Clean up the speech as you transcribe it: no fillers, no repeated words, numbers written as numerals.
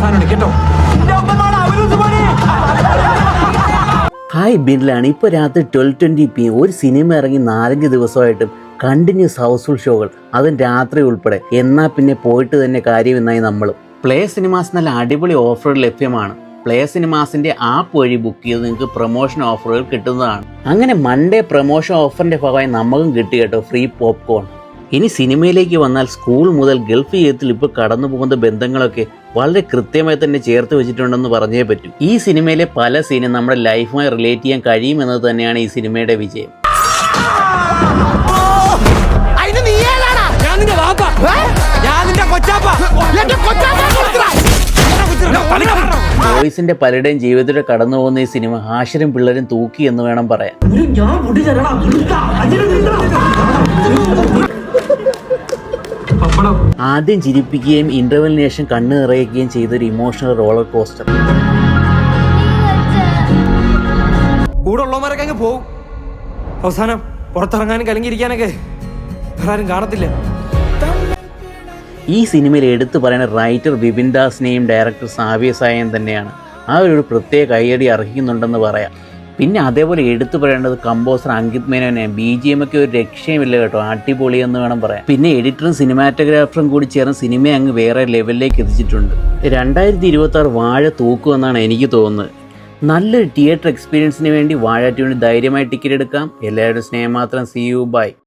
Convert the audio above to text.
സാധനമാണ് കേട്ടോ. ഹായ് ബിൻലാണ്. ഇപ്പോൾ രാത്രി 12:20 PM ഒരു സിനിമ ഇറങ്ങി 4-5 ദിവസമായിട്ടും കണ്ടിന്യൂസ് ഹൗസ്ഫുൾ ഷോകൾ, അതും രാത്രി ഉൾപ്പെടെ. എന്നാൽ പിന്നെ പോയിട്ട് തന്നെ കാര്യമെന്നായി നമ്മളും. പ്ലേ സിനിമാസ് നല്ല അടിപൊളി ഓഫറുകൾ ലഭ്യമാണ്. പ്ലേ സിനിമാസിൻ്റെ ആപ്പ് വഴി ബുക്ക് ചെയ്ത് നിങ്ങൾക്ക് പ്രൊമോഷൻ ഓഫറുകൾ കിട്ടുന്നതാണ്. അങ്ങനെ മൺഡേ പ്രൊമോഷൻ ഓഫറിൻ്റെ ഭാഗമായി നമുക്കും കിട്ടി കേട്ടോ ഫ്രീ പോപ്കോൺ. ഇനി സിനിമയിലേക്ക് വന്നാൽ സ്കൂൾ മുതൽ ഗൾഫ് ജീവിതത്തിൽ ഇപ്പോൾ കടന്നു പോകുന്ന ബന്ധങ്ങളൊക്കെ വളരെ കൃത്യമായി തന്നെ ചേർത്ത് വെച്ചിട്ടുണ്ടെന്ന് പറഞ്ഞേ പറ്റൂ. ഈ സിനിമയിലെ പല സീനും നമ്മുടെ ലൈഫുമായി റിലേറ്റ് ചെയ്യാൻ കഴിയുമെന്നത് തന്നെയാണ് ഈ സിനിമയുടെ വിജയം. ബോയ്സിന്റെ പലരുടെയും ജീവിതത്തിലൂടെ കടന്നു പോകുന്ന ഈ സിനിമ ഹാഷിരും പിള്ളേരും തൂക്കി എന്ന് വേണം പറയാൻ. ആദ്യം ചിരിപ്പിക്കുകയും ഇന്റർവെല്ലിന് ശേഷം കണ്ണ് നിറയുകയും ചെയ്തൊരു ഇമോഷണൽ റോളർ കോസ്റ്റർ. കൂടെ ഉള്ളവന്മാരൊക്കെ അങ്ങ് പോവും. അവസാനം പുറത്തിറങ്ങാനും കലങ്ങിയിരിക്കാനൊക്കെ ആരും കാണത്തില്ല. ഈ സിനിമയിൽ എടുത്തു പറയുന്ന റൈറ്റർ വിപിൻ ദാസിനെയും ഡയറക്ടർ സാവിയ സായം തന്നെയാണ്. ആ ഒരു പ്രത്യേക കൈയടി അർഹിക്കുന്നുണ്ടെന്ന് പറയാം. പിന്നെ അതേപോലെ എടുത്തു പറയേണ്ടത് കമ്പോസർ അങ്കിത് മേനോനെ. BGM ഒക്കെ ഒരു രക്ഷയുമില്ല കേട്ടോ, അടിപൊളി എന്ന് വേണം പറയാം. പിന്നെ എഡിറ്ററും സിനിമാറ്റോഗ്രാഫറും കൂടി ചേർന്ന് സിനിമയെ അങ്ങ് വേറെ ലെവലിലേക്ക് എത്തിച്ചിട്ടുണ്ട്. 2026 വാഴ തൂക്കുമെന്നാണ് എനിക്ക് തോന്നുന്നത്. നല്ലൊരു തിയേറ്റർ എക്സ്പീരിയൻസിന് വേണ്ടി വാഴ 2 ധൈര്യമായി ടിക്കറ്റ് എടുക്കാം. എല്ലാവരും സ്നേഹം മാത്രം. See you, bye.